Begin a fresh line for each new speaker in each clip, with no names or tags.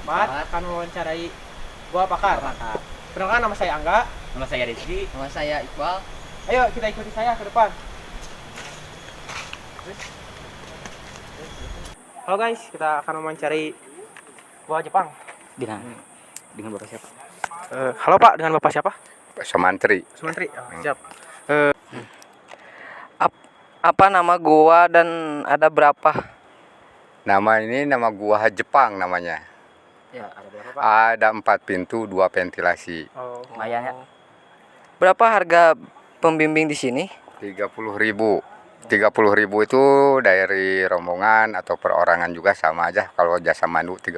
berempat akan mewawancarai Gua Pakar. Perkenalkan, nama saya Angga.
Nama saya Rizky.
Nama saya Iqbal.
Ayo kita ikuti saya ke depan. Halo guys, kita akan mewawancari Gua Jepang.
Dengan Bapak siapa?
Halo Pak, dengan Bapak siapa?
Pak Sumantri.
Sumantri. Siap.
Apa nama gua dan ada berapa?
Nama gua Jepang namanya.
Ya, ada berapa Pak?
Ada 4 pintu, 2 ventilasi.
Oh.
Lumayan ya.
Berapa harga pembimbing di sini?
30.000. 30.000 itu dari rombongan atau perorangan juga sama aja. Kalau jasa mandu 30.000.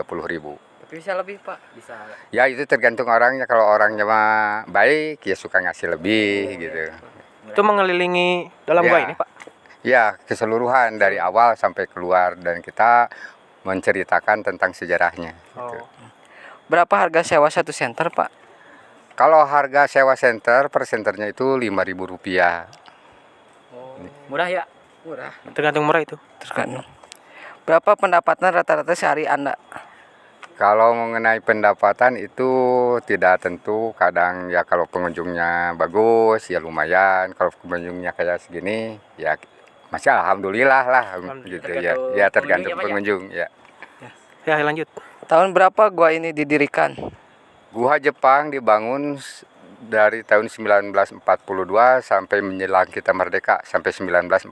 Tapi bisa lebih, Pak.
Bisa.
Ya itu tergantung orangnya. Kalau orangnya mah baik ya suka ngasih lebih gitu.
Itu mengelilingi dalam
Ya.
gua ini, Pak.
Ya keseluruhan dari awal sampai keluar dan kita menceritakan tentang sejarahnya. Gitu.
Oh.
Berapa harga sewa satu senter, Pak?
Kalau harga sewa senter per senternya itu Rp5.000.
Murah ya?
Murah.
Tergantung murah itu.
Tergantung. Berapa pendapatan rata-rata sehari Anda?
Kalau mengenai pendapatan itu tidak tentu, kadang ya kalau pengunjungnya bagus ya lumayan, kalau pengunjungnya kayak segini ya masih alhamdulillah lah gitu ya. Ya tergantung pengunjung ya.
Ya, lanjut.
Tahun berapa gua ini didirikan?
Gua Jepang dibangun dari tahun 1942 sampai menjelang kita merdeka sampai 1945.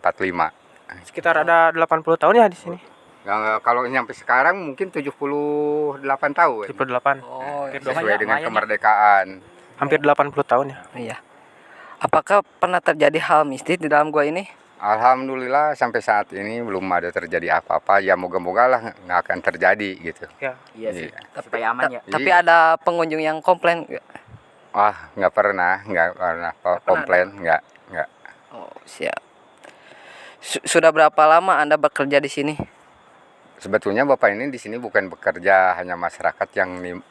Sekitar ada 80 tahun ya di sini.
Nah, kalau nyampe sekarang mungkin 78 tahun.
78.
Oh,
Sesuai dengan kemerdekaan.
Hampir 80 tahun ya.
iya. Apakah pernah terjadi hal mistis di dalam gua ini?
Alhamdulillah sampai saat ini belum ada terjadi apa-apa. Ya moga-moga lah nggak akan terjadi gitu.
Ya.
Iya sih.
Iya.
Supaya aman ya.
Tapi ada pengunjung yang komplain nggak?
Wah, nggak pernah komplain, nggak.
Oh, siap. Sudah berapa lama Anda bekerja di sini?
Sebetulnya Bapak ini di sini bukan bekerja, hanya masyarakat yang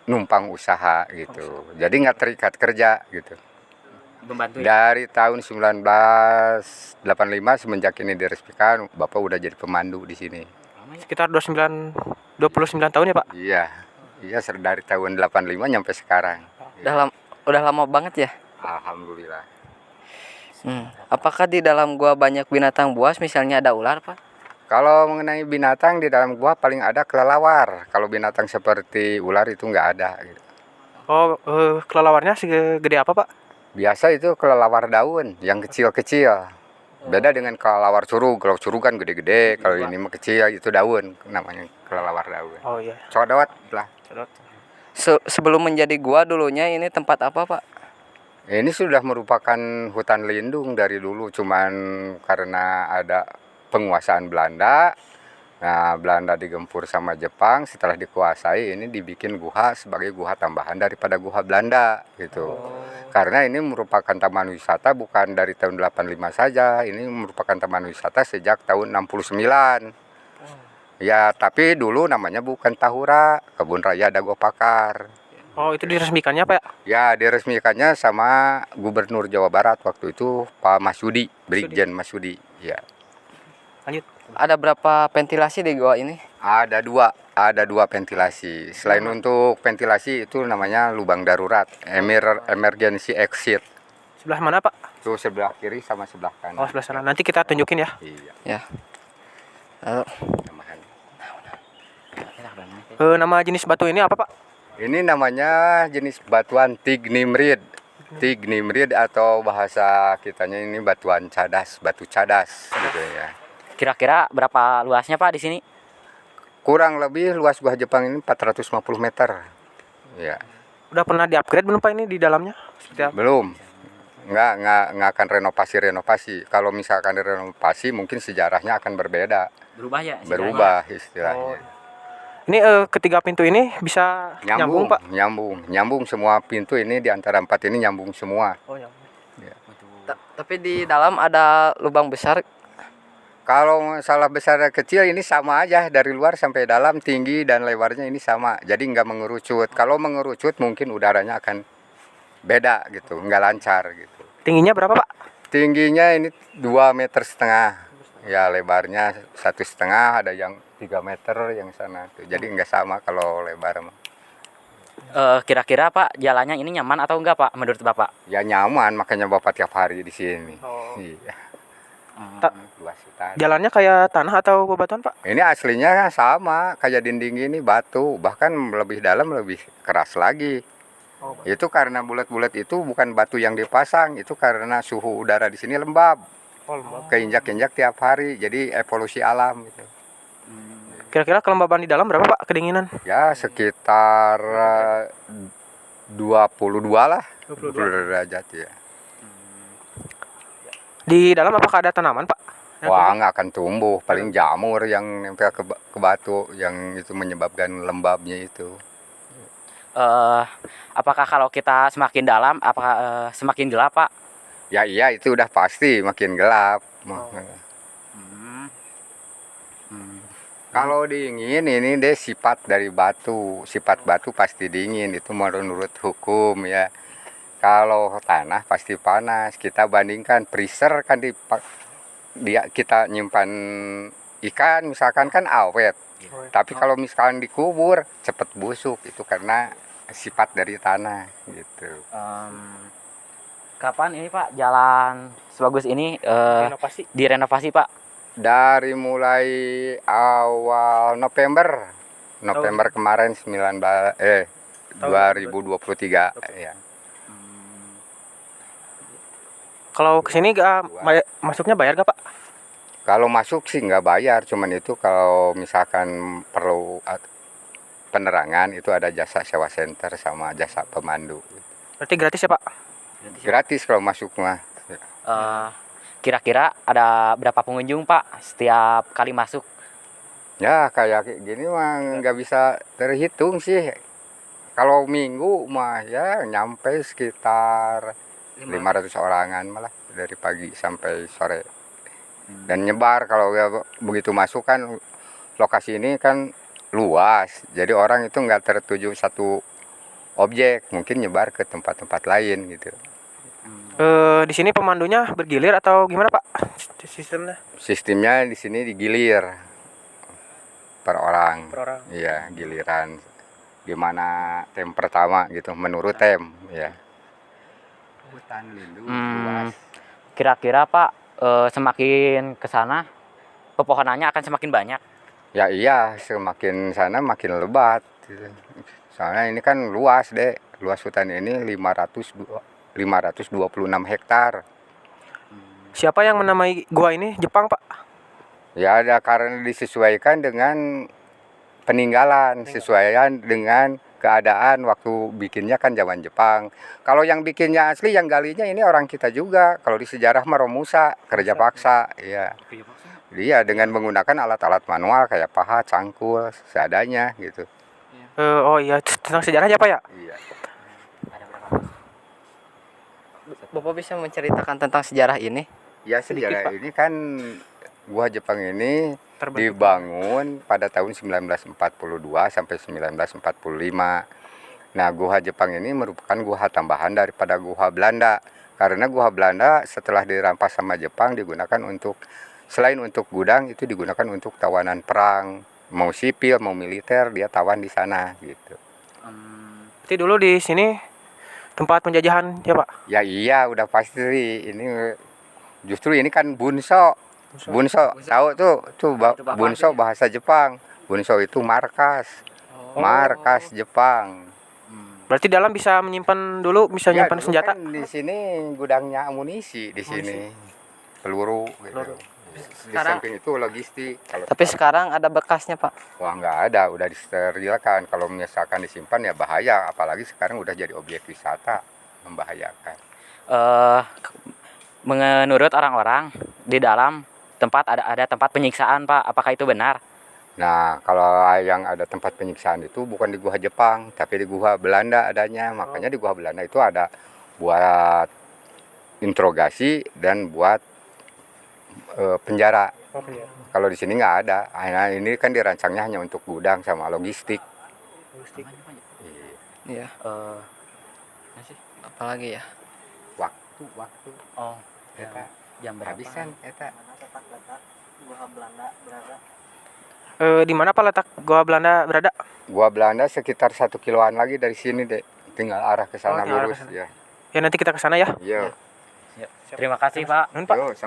numpang usaha gitu. Jadi nggak terikat kerja gitu.
Membantu ya.
Dari tahun 1985 semenjak ini diresmikan, Bapak udah jadi pemandu di sini.
Sekitar 29 tahun ya, Pak.
Iya, dari tahun 85 nyampe sekarang.
Udah lama banget ya?
Alhamdulillah.
Apakah di dalam gua banyak binatang buas, misalnya ada ular, Pak?
Kalau mengenai binatang di dalam gua paling ada kelelawar. Kalau binatang seperti ular itu nggak ada. Gitu.
Oh, kelelawarnya segede apa, Pak?
Biasa itu kelelawar daun yang kecil-kecil. Beda dengan kelelawar curug. Kalau curug kan gede-gede. Kalau ini mah kecil itu daun. Namanya kelelawar daun.
Oh iya.
Codot lah.
Sebelum menjadi gua dulunya ini tempat apa, Pak?
Ini sudah merupakan hutan lindung dari dulu. Cuman karena ada penguasaan Belanda. Nah, Belanda digempur sama Jepang, setelah dikuasai ini dibikin guha sebagai guha tambahan daripada guha Belanda gitu. Karena ini merupakan taman wisata bukan dari tahun 85 saja, ini merupakan taman wisata sejak tahun 69. Ya, tapi dulu namanya bukan Tahura, Kebun Raya Dago Pakar.
Oh, itu diresmikannya, Pak?
Ya, diresmikannya sama Gubernur Jawa Barat waktu itu Pak Masyudi, Brigjen Masyudi. Ya.
Lanjut.
Ada berapa ventilasi di gua ini?
Ada dua ventilasi. Selain untuk ventilasi itu namanya lubang darurat, emergency exit.
Sebelah mana, Pak?
Itu sebelah kiri sama sebelah kanan.
Oh, sebelah sana. Nanti kita tunjukin ya.
Iya.
Ya. Lalu,
Tambahan.
Nama jenis batu ini apa, Pak?
Ini namanya jenis batuan tignimrid. Tignimrid atau bahasa kitanya ini batuan cadas, batu cadas gitu ya.
Kira-kira berapa luasnya Pak di sini?
Kurang lebih luas gua Jepang ini 450 meter. Ya.
Udah pernah di-upgrade belum, Pak, ini di dalamnya? Seperti apa?
Belum. Nggak akan renovasi. Kalau misalkan renovasi mungkin sejarahnya akan berbeda.
Berubah ya?
Berubah istilahnya.
Ini ketiga pintu ini bisa nyambung, Pak?
Nyambung semua pintu ini di antara 4 ini nyambung semua.
Oh, nyambung.
tapi di dalam ada lubang besar.
Kalau masalah besar dan kecil ini sama aja, dari luar sampai dalam, tinggi dan lebarnya ini sama. Jadi nggak mengerucut. Kalau mengerucut mungkin udaranya akan beda gitu, nggak lancar gitu.
Tingginya berapa, Pak?
Tingginya ini 2,5 meter. Ya lebarnya 1,5, ada yang 3 meter yang sana tuh. Jadi nggak sama kalau lebar mah.
Kira-kira Pak jalannya ini nyaman atau enggak Pak menurut Bapak?
Ya nyaman, makanya Bapak tiap hari di sini.
Oh.
Iya.
Tak.
Luas hutan.
Jalannya kayak tanah atau bebatuan, Pak?
Ini aslinya sama kayak dinding ini batu, bahkan lebih dalam lebih keras lagi.
Oh,
Itu karena bulat-bulat itu bukan batu yang dipasang, itu karena suhu udara di sini lembab.
lembab.
Keinjak-injak tiap hari, jadi evolusi alam gitu.
Kira-kira kelembaban di dalam berapa, Pak, kedinginan?
Ya sekitar 22 lah,
22.
20 derajat ya.
Di dalam apakah ada tanaman, Pak?
Wah nggak akan tumbuh, paling jamur yang nempel ke batu yang itu menyebabkan lembabnya itu.
Apakah kalau kita semakin dalam apakah semakin gelap Pak?
Ya iya itu udah pasti makin gelap. Kalau dingin ini deh sifat dari batu, sifat batu pasti dingin itu menurut hukum ya. Kalau tanah pasti panas. Kita bandingkan freezer kan dia kita nyimpan ikan misalkan kan awet. Tapi kalau misalkan dikubur cepet busuk itu karena sifat dari tanah gitu.
Kapan ini Pak jalan sebagus ini
Renovasi.
direnovasi Pak?
Dari mulai awal November kemarin 2023 ya.
Kalau kesini masuknya bayar gak, Pak?
Kalau masuk sih nggak bayar, cuman itu kalau misalkan perlu penerangan itu ada jasa sewa center sama jasa pemandu.
Berarti gratis ya, Pak?
Gratis kalau masuk mah.
Kira-kira ada berapa pengunjung Pak setiap kali masuk?
Ya kayak gini mah nggak bisa terhitung sih. Kalau minggu mah ya nyampe sekitar 500 orangan malah dari pagi sampai sore. Dan nyebar kalau ya begitu masuk kan lokasi ini kan luas. Jadi orang itu nggak tertuju satu objek, mungkin nyebar ke tempat-tempat lain gitu.
Di sini pemandunya bergilir atau gimana, Pak? Sistemnya?
Sistemnya di sini digilir per orang.
Per orang.
Iya, giliran. Gimana tem pertama gitu menurut tem ya. Hutan lindung luas.
Kira-kira Pak semakin ke sana pepohonannya akan semakin banyak?
Ya iya, semakin sana makin lebat gitu. Soalnya ini kan luas deh. Luas hutan ini 526 hektar.
Siapa yang menamai gua ini? Jepang, Pak?
Ya ada karena disesuaikan dengan peninggalan, sesuaian dengan keadaan waktu bikinnya kan zaman Jepang. Kalau yang bikinnya asli, yang galinya ini orang kita juga. Kalau di sejarah mah Romusa, kerja paksa, ya. Dia dengan menggunakan alat-alat manual kayak pahat, cangkul, seadanya gitu.
Oh iya, tentang sejarahnya, Pak ya?
Iya.
Bapak bisa menceritakan tentang sejarah ini?
Ya sejarah ini kan gua Jepang ini dibangun pada tahun 1942 sampai 1945. Nah, Gua Jepang ini merupakan gua tambahan daripada gua Belanda. Karena gua Belanda setelah dirampas sama Jepang digunakan untuk selain untuk gudang itu digunakan untuk tawanan perang, mau sipil mau militer dia tawan di sana gitu.
Berarti dulu di sini tempat penjajahan ya, Pak?
Ya iya udah pasti ini justru ini kan Bunso. Bunso, tahu tuh Bunso bahasa Jepang. Bunso itu markas. Markas Jepang.
Berarti dalam bisa menyimpan dulu, bisa
Ya,
menyimpan
dulu
senjata.
kan di sini gudangnya amunisi di sini. Peluru gitu. Di samping itu logistik.
Tapi sekarang ada bekasnya, Pak.
Wah nggak ada, udah disterilkan. Kalau misalkan disimpan ya bahaya, apalagi sekarang udah jadi objek wisata, membahayakan.
Menurut orang-orang di dalam tempat ada tempat penyiksaan Pak, apakah itu benar?
Nah kalau yang ada tempat penyiksaan itu bukan di gua Jepang, tapi di gua Belanda adanya. Makanya di gua Belanda itu ada buat interogasi dan buat penjara. Kalau di sini nggak ada. Nah, ini kan dirancangnya hanya untuk gudang sama logistik.
Iya. Apalagi ya?
Waktu.
Oh,
Eta
jam berapa?
habisan eta.
Di mana Pak letak Goa Belanda berada?
Gua Belanda sekitar 1 kiloan lagi dari sini, Dek. Tinggal arah ke sana
tinggal arah
lurus
ke sana.
ya.
Ya nanti kita ke sana ya.
Iya.
Terima kasih Pak.
Nun, Pak.
Yo, sama-